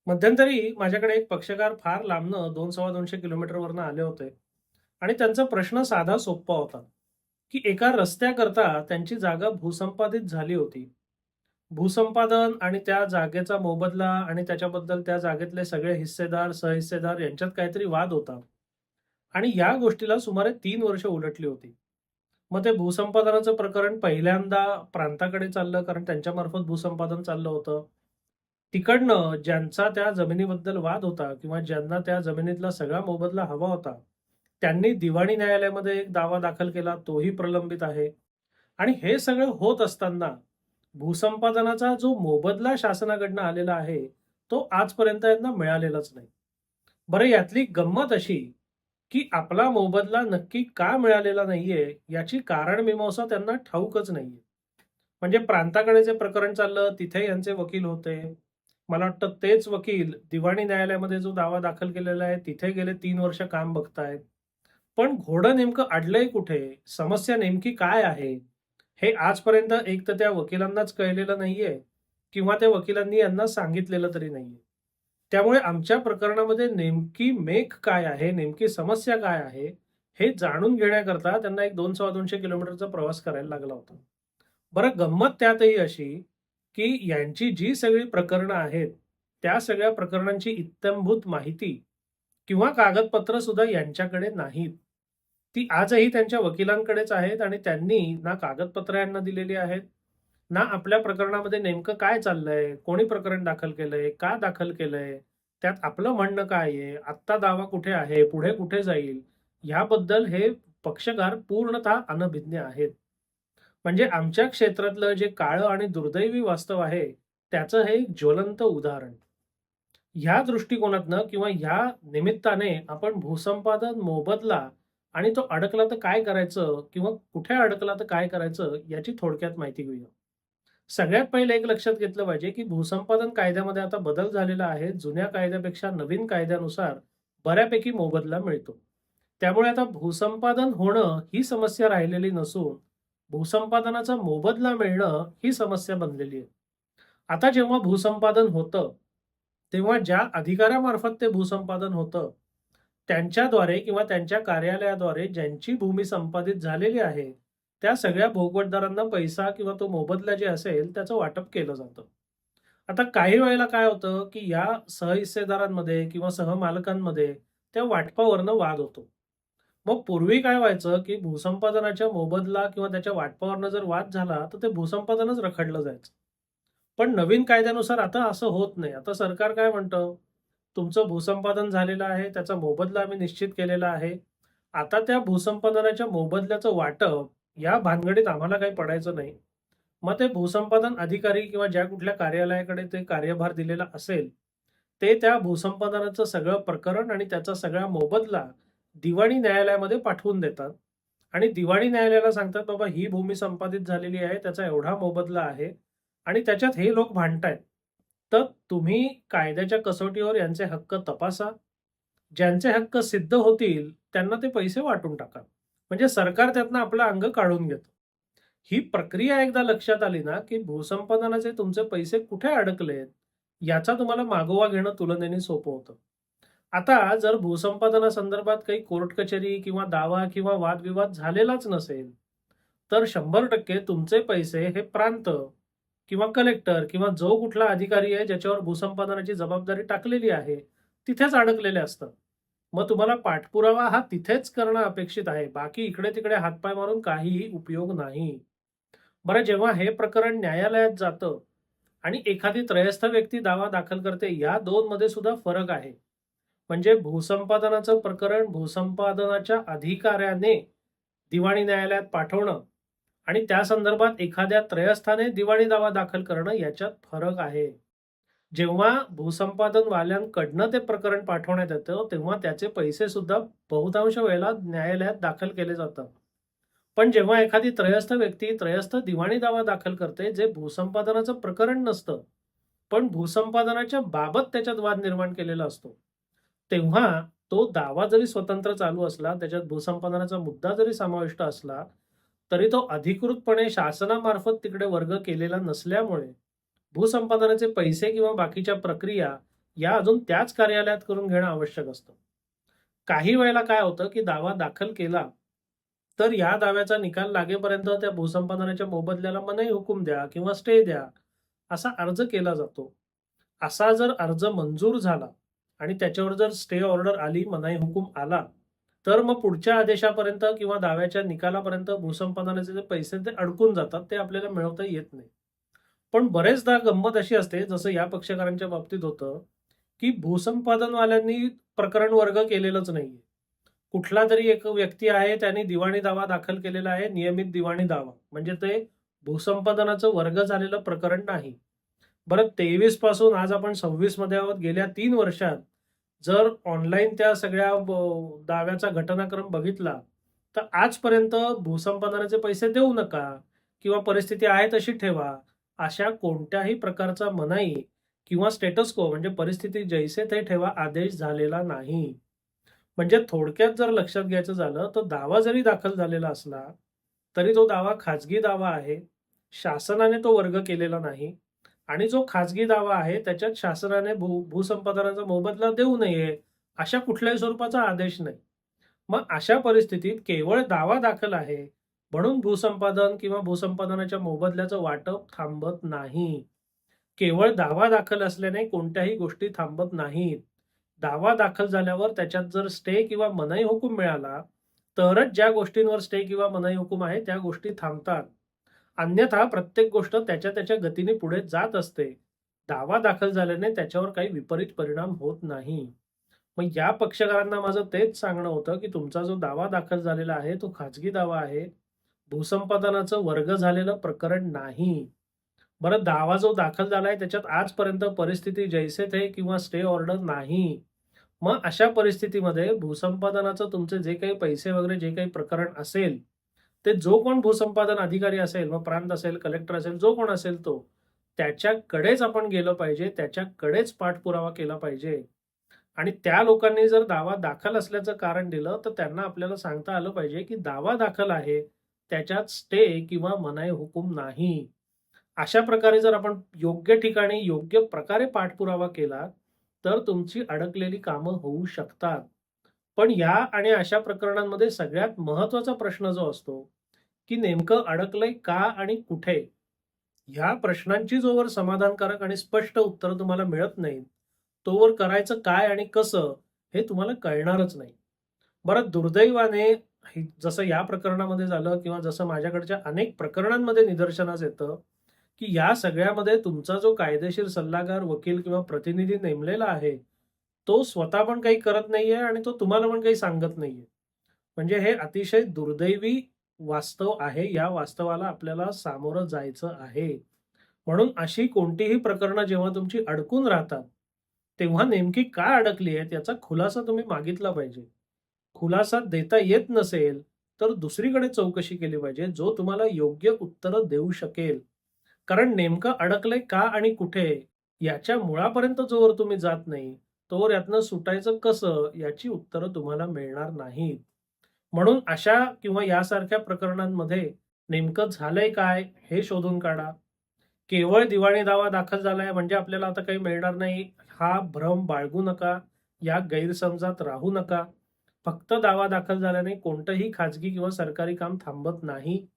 मध्यंतरी माझ्याकडे एक पक्षकार फार लांबनं 200-250 किलोमीटरवरनं आले होते आणि त्यांचा प्रश्न साधा सोप्पा होता, की एका रस्त्याकरता त्यांची जागा भूसंपादित झाली होती. भूसंपादन आणि त्या जागेचा मोबदला आणि त्याच्याबद्दल त्या जागेतले सगळे हिस्सेदार, सहहिस्सेदार यांच्यात काहीतरी वाद होता आणि या गोष्टीला सुमारे 3 वर्ष उलटली होती. मग ते भूसंपादनाचं प्रकरण पहिल्यांदा प्रांताकडे चाललं कारण त्यांच्यामार्फत भूसंपादन चाललं होतं. तिकडनं ज्यांचा त्या जमिनीबद्दल वाद होता किंवा ज्यांना त्या जमिनीतला सगळा मोबदला हवा होता, त्यांनी दिवाणी न्यायालयामध्ये एक दावा दाखल केला, तोही प्रलंबित आहे. आणि हे सगळं होत असताना भूसंपादनाचा जो मोबदला शासनाकडनं आलेला आहे, तो आजपर्यंत यांना मिळालेलाच नाही. बरं यातली गंमत अशी, की आपला मोबदला नक्की का मिळालेला नाहीये, याची कारणमीमांसा त्यांना ठाऊकच नाहीये. म्हणजे प्रांताकडे जे प्रकरण चाललं, तिथे यांचे वकील होते. मला वाटतं तेच वकील दिवाणी न्यायालयामध्ये जो दावा दाखल केलेला आहे, तिथे गेले 3 वर्ष काम बघतायत. पण घोडं नेमकं अडलंय कुठे? समस्या नेमकी काय आहे? हे आजपर्यंत एक तर त्या वकिलांनाच कळलेलं नाहीये किंवा त्या वकिलांनी यांना सांगितलेलं तरी नाहीये. त्यामुळे आमच्या प्रकरणामध्ये नेमकी मेख काय आहे, नेमकी समस्या काय आहे, हे जाणून घेण्याकरता त्यांना एक 200-250 किलोमीटरचा प्रवास करायला लागला होता. बरं गंमत त्यातही अशी, की यांची जी सगळी प्रकरणं आहेत, त्या सगळ्या प्रकरणांची इत्थंभूत माहिती किंवा कागदपत्र सुद्धा यांच्याकडे नाहीत. ती आजही त्यांच्या वकिलांकडेच आहेत आणि त्यांनी ना कागदपत्र यांना दिलेली आहेत, ना आपल्या प्रकरणामध्ये नेमकं काय चाललंय, कोणी प्रकरण दाखल केलंय, का दाखल केलंय, त्यात आपलं म्हणणं काय आहे, आत्ता दावा कुठे आहे, पुढे कुठे जाईल, याबद्दल हे पक्षकार पूर्णतः अनभिज्ञ आहेत. म्हणजे आमच्या क्षेत्रातलं जे काळं आणि दुर्दैवी वास्तव आहे, त्याचं हे एक ज्वलंत उदाहरण. ह्या दृष्टिकोनातनं किंवा ह्या निमित्ताने आपण भूसंपादन, मोबदला आणि तो अडकला तर काय करायचं किंवा कुठे अडकला तर काय करायचं याची थोडक्यात माहिती घेऊया. सगळ्यात पहिले एक लक्षात घेतलं पाहिजे, की भूसंपादन कायद्यामध्ये आता बदल झालेला आहे. जुन्या कायद्यापेक्षा नवीन कायद्यानुसार बऱ्यापैकी मोबदला मिळतो. त्यामुळे आता भूसंपादन होणं ही समस्या राहिलेली नसून, भूसंपादनाचा मोबदला मिळणं ही समस्या बनलेली आहे. आता जेव्हा भूसंपादन होतं, तेव्हा ज्या अधिकाऱ्यामार्फत ते भूसंपादन होतं, त्यांच्याद्वारे किंवा त्यांच्या कार्यालयाद्वारे ज्यांची भूमी संपादित झालेली आहे, त्या सगळ्या भोगवतदारांना पैसा किंवा तो मोबदला जे असेल त्याचं वाटप केलं जातं. आता काही वेळेला काय होतं, की या सहहिस्सेदारांमध्ये किंवा सहमालकांमध्ये त्या वाटपावरनं वाद होतो. मग पूर्वी काय व्हायचं, की भूसंपादनाच्या मोबदला किंवा त्याच्या वाटपावरनं जर वाद झाला, तर ते भूसंपादनच रखडलं जायचं. पण नवीन कायद्यानुसार आता असं होत नाही. आता सरकार काय म्हणतं, तुमचं भूसंपादन झालेलं आहे, त्याचा मोबदला आम्ही निश्चित केलेला आहे. आता त्या भूसंपादनाच्या मोबदल्याचं वाटप या भानगडीत आम्हाला काही पडायचं नाही. मग ते भूसंपादन अधिकारी किंवा ज्या कुठल्या कार्यालयाकडे ते कार्यभार दिलेला असेल, ते त्या भूसंपादनाचं सगळं प्रकरण आणि त्याचा सगळा मोबदला दिवाणी न्यायालयामध्ये पाठवून देतात आणि दिवाणी न्यायालयाला सांगतात, "बाबा ही भूमी संपादित झालेली आहे, त्याचा एवढा मोबदला आहे आणि त्याच्यात हे लोक भांडतायत. तर तुम्ही कायद्याच्या कसोटीवर यांचे हक्क तपासा. ज्यांचे हक्क सिद्ध होतील, त्यांना ते पैसे वाटून टाका." म्हणजे सरकार त्यातनं आपलं अंग काढून घेतं. ही प्रक्रिया एकदा लक्षात आली ना, की भूसंपादनाचे तुमचे पैसे कुठे अडकलेत, याचा तुम्हाला मागोवा घेणं तुलनेने सोपं होतं. आता जर भूसंपादनासंदर्भात काही कोर्ट कचेरी किंवा दावा किंवा वादविवाद झालेलाच नसेल, तर 100% तुमचे पैसे हे प्रांत किंवा कलेक्टर किंवा जो कुठला अधिकारी आहे ज्याच्यावर भूसंपादनाची जबाबदारी टाकलेली आहे, तिथेच अडकलेले असतात. मग तुम्हाला पाठपुरावा हा तिथेच करणं अपेक्षित आहे. बाकी इकडे-तिकडे हातपाय मारून काहीही उपयोग नाही. बरं जेव्हा हे प्रकरण न्यायालयात जातं आणि एखादी त्रयस्थ व्यक्ती दावा दाखल करते, या 2 मध्ये सुद्धा फरक आहे. म्हणजे भूसंपादनाचं प्रकरण भूसंपादनाच्या अधिकाऱ्याने दिवाणी न्यायालयात पाठवणं आणि त्या संदर्भात एखाद्या त्रयस्थाने दिवाणी दावा दाखल करणं याच्यात फरक आहे. जेव्हा भूसंपादनवाल्यांकडनं ते प्रकरण पाठवण्यात येतं, तेव्हा त्याचे पैसे सुद्धा बहुतांश वेळेला न्यायालयात दाखल केले जातात. पण जेव्हा एखादी त्रयस्थ व्यक्ती त्रयस्थ दिवाणी दावा दाखल करते, जे भूसंपादनाचं प्रकरण नसतं, पण भूसंपादनाच्या बाबत त्याच्यात वाद निर्माण केलेला असतो. तेव्हा तो दावा जरी स्वतंत्र चालू असला, त्याच्यात भूसंपादनाचा मुद्दा जरी समाविष्ट असला, तरी तो अधिकृतपणे शासनामार्फत तिकडे वर्ग केलेला नसल्यामुळे भूसंपादनाचे पैसे किंवा बाकीच्या प्रक्रिया या अजून त्याच कार्यालयात करून घेणं आवश्यक असतं. काही वेळेला काय होतं, की दावा दाखल केला, तर या दाव्याचा निकाल लागेपर्यंत त्या भूसंपादनाच्या मोबदल्याला मनाई हुकूम द्या किंवा स्टे द्या, असा अर्ज केला जातो. असा जर अर्ज मंजूर झाला आणि त्याच्यावर जर स्टे ऑर्डर आली, मनाई हुकूम आला, तर मग पुढच्या आदेशापर्यंत किंवा दाव्याच्या निकालापर्यंत भूसंपादनाचे जे पैसे ते अडकून जातात, ते आपल्याला मिळवता येत नाही. पण बरेचदा गंमत अशी असते, जसं या पक्षकारांच्या बाबतीत होतं, की भूसंपादनवाल्यांनी प्रकरण वर्ग केलेलंच नाहीये. कुठला तरी एक व्यक्ती आहे, त्याने दिवाणी दावा दाखल केलेला आहे, नियमित दिवाणी दावा. म्हणजे ते भूसंपादनाचं वर्ग झालेलं प्रकरण नाही. बरं 23 पासून आज आपण 26 मध्ये आहोत. गेल्या 3 वर्षात जर ऑनलाईन त्या सगळ्या दाव्याचा घटनाक्रम बघितला, तर आजपर्यंत भूसंपादनाचे पैसे देऊ नका किंवा परिस्थिती आहे तशी ठेवा, अशा कोणत्याही प्रकारचा मनाई किंवा स्टेटस को म्हणजे परिस्थिती जैसे थे ठेवा आदेश झालेला नाही. म्हणजे थोडक्यात जर लक्षात घ्यायचं झालं, तर दावा जरी दाखल झालेला असला, तरी तो दावा खाजगी दावा आहे. शासनाने तो वर्ग केलेला नाही आणि जो खाजगी दावा आहे, त्याच्यात शासनाने भूसंपादनाचा मोबदला देऊ नये, अशा कुठल्याही स्वरूपाचा आदेश नाही. मग अशा परिस्थितीत केवळ दावा दाखल आहे, म्हणून भूसंपादन किंवा भूसंपादनाच्या मोबदल्याचं वाटप थांबत नाही. केवळ दावा दाखल असल्याने कोणत्याही गोष्टी थांबत नाहीत. दावा दाखल झाल्यावर त्याच्यात जर स्टे किंवा मनाई हुकूम मिळाला, तरच ज्या गोष्टींवर स्टे किंवा मनाई हुकूम आहे, त्या गोष्टी थांबतात. अन्यथा प्रत्येक गोष्ट त्याच्या त्याच्या गतीने पुढे जात असते. दावा दाखल झाल्याने त्याच्यावर काही विपरीत परिणाम होत नाही. मग या पक्षकारांना माझं तेच सांगणं होतं, की तुमचा जो दावा दाखल झालेला आहे, तो खाजगी दावा आहे. भूसंपादनाचं वर्ग झालेलं प्रकरण नाही. बरं दावा जो दाखल झालाय त्याच्यात आजपर्यंत परिस्थिती जैसे थे किंवा स्टे ऑर्डर नाही. मग अशा परिस्थितीमध्ये भूसंपादनाचं तुमचे जे काही पैसे वगैरे जे काही प्रकरण असेल, ते जो कोण भूसंपादन अधिकारी असेल, मग प्रांत असेल, कलेक्टर असेल, जो कोण असेल तो, त्याच्याकडेच आपण गेलं पाहिजे, त्याच्याकडेच पाठपुरावा केला पाहिजे. आणि त्या लोकांनी जर दावा दाखल असल्याचं कारण दिलं, तर त्यांना आपल्याला सांगता आलं पाहिजे, की दावा दाखल आहे, त्याच्यात स्टे किंवा मनाई हुकूम नाही. अशा प्रकारे जर आपण योग्य ठिकाणी, योग्य प्रकारे पाठपुरावा केला, तर तुमची अडकलेली कामं होऊ शकतात. पण या आणि अशा प्रकरणांमध्ये सगळ्यात महत्त्वाचा प्रश्न जो असतो, की नेमकं अडकलंय का आणि कुठे? ह्या प्रश्नांची जोवर समाधानकारक आणि स्पष्ट उत्तरं तुम्हाला मिळत नाहीत, तोवर करायचं काय आणि कसं हे तुम्हाला कळणारच नाही. बरं दुर्दैवाने जसं या प्रकरणामध्ये झालं किंवा जसं माझ्याकडच्या अनेक प्रकरणांमध्ये निदर्शनास येतं, की या सगळ्यामध्ये तुमचा जो कायदेशीर सल्लागार, वकील किंवा प्रतिनिधी नेमलेला आहे, तो स्वतः पण काही करत नाहीये आणि तो तुम्हाला पण काही सांगत नाहीये. म्हणजे हे अतिशय दुर्दैवी वास्तव आहे. या वास्तवाला आपल्याला सामोरं जायचं आहे. म्हणून अशी कोणतीही प्रकरणं जेव्हा तुमची अडकून राहतात, तेव्हा नेमकी का अडकली आहेत याचा खुलासा तुम्ही मागितला पाहिजे. खुलासा देता येत नसेल, तर दुसरीकडे चौकशी केली पाहिजे, जो तुम्हाला योग्य उत्तरं देऊ शकेल. कारण नेमकं अडकलंय का आणि कुठे याच्या मुळापर्यंत जोवर तुम्ही जात नाही, तोवर यातनं सुटायचं कसं याची उत्तरं तुम्हाला मिळणार नाहीत. म्हणून अशा किंवा यासारख्या प्रकरणांमध्ये नेमकं झालंय काय हे शोधून काढा. केवळ दिवाणी दावा दाखल झालाय म्हणजे आपल्याला आता काही मिळणार नाही, हा भ्रम बाळगू नका. या गैरसमजात राहू नका. फक्त दावा दाखल झाल्याने कोणतंही खाजगी किंवा सरकारी काम थांबत नाही.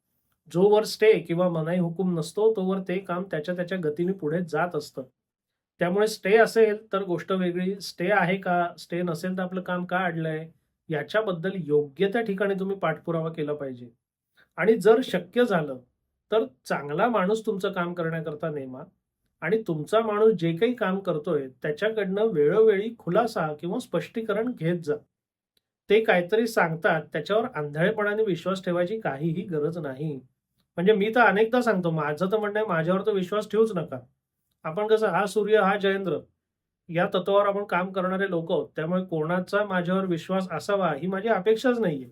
जोवर स्टे किंवा मनाई हुकूम नसतो, तोवर ते काम त्याच्या त्याच्या गतीने पुढे जात असतं. त्यामुळे स्टे असेल तर गोष्ट वेगळी. स्टे आहे का? स्टे नसेल तर आपलं काम का अडलंय? याच्याबद्दल योग्य त्या ठिकाणी तुम्ही पाठपुरावा केला पाहिजे. आणि जर शक्य झालं, तर चांगला माणूस तुमचं काम करण्याकरता नेमा आणि तुमचा माणूस जे काही काम करतोय, त्याच्याकडनं वेळोवेळी खुलासा किंवा स्पष्टीकरण घेत जा. ते काहीतरी सांगतात, त्याच्यावर आंधळेपणाने विश्वास ठेवायची काहीही गरज नाही. म्हणजे मी तर अनेकदा सांगतो, माझं तर म्हणणं आहे, माझ्यावर तर विश्वास ठेवूच नका. आपण कसं हा सूर्य, हा जयेंद्र या तत्वावर आपण काम करणारे लोकं आहोत. त्यामुळे कोणाचा माझ्यावर विश्वास असावा ही माझी अपेक्षाच नाहीये.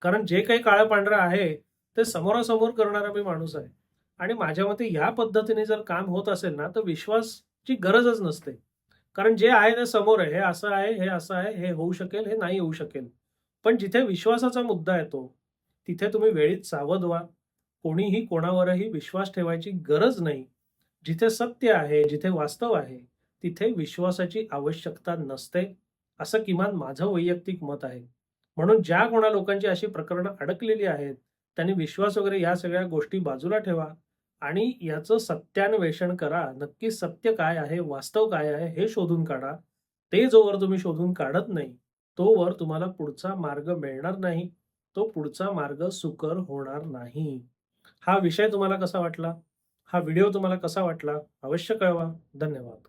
कारण जे काही काळं-पांढरं आहे, ते समोरासमोर करणारा मी माणूस आहे. आणि माझ्या मते ह्या पद्धतीने जर काम होत असेल ना, तर विश्वासची गरजच नसते. कारण जे आहे ते समोर आहे. हे असं आहे, हे असं आहे, हे होऊ शकेल, हे नाही होऊ शकेल. पण जिथे विश्वासाचा मुद्दा येतो, तिथे तुम्ही वेळीच सावध व्हा. कोणीही कोणावरही विश्वास ठेवायची गरज नाही. जिथे सत्य आहे, जिथे वास्तव आहे, तिथे विश्वासाची आवश्यकता नसते, असं किमान माझं वैयक्तिक मत आहे. म्हणून ज्या कोणा लोकांची अशी प्रकरणं अडकलेली आहेत, त्यांनी विश्वास वगैरे या सगळ्या गोष्टी बाजूला ठेवा आणि याचं सत्यान्वेषण करा. नक्की सत्य काय आहे, वास्तव काय आहे हे शोधून काढा. ते जोवर तुम्ही शोधून काढत नाही, तोवर तुम्हाला पुढचा मार्ग मिळणार नाही. तो पुढचा मार्ग सुकर होणार नाही. हा विषय तुम्हाला कसा वाटला? हा व्हिडिओ तुम्हाला कसा वाटला? अवश्य कळवा. धन्यवाद.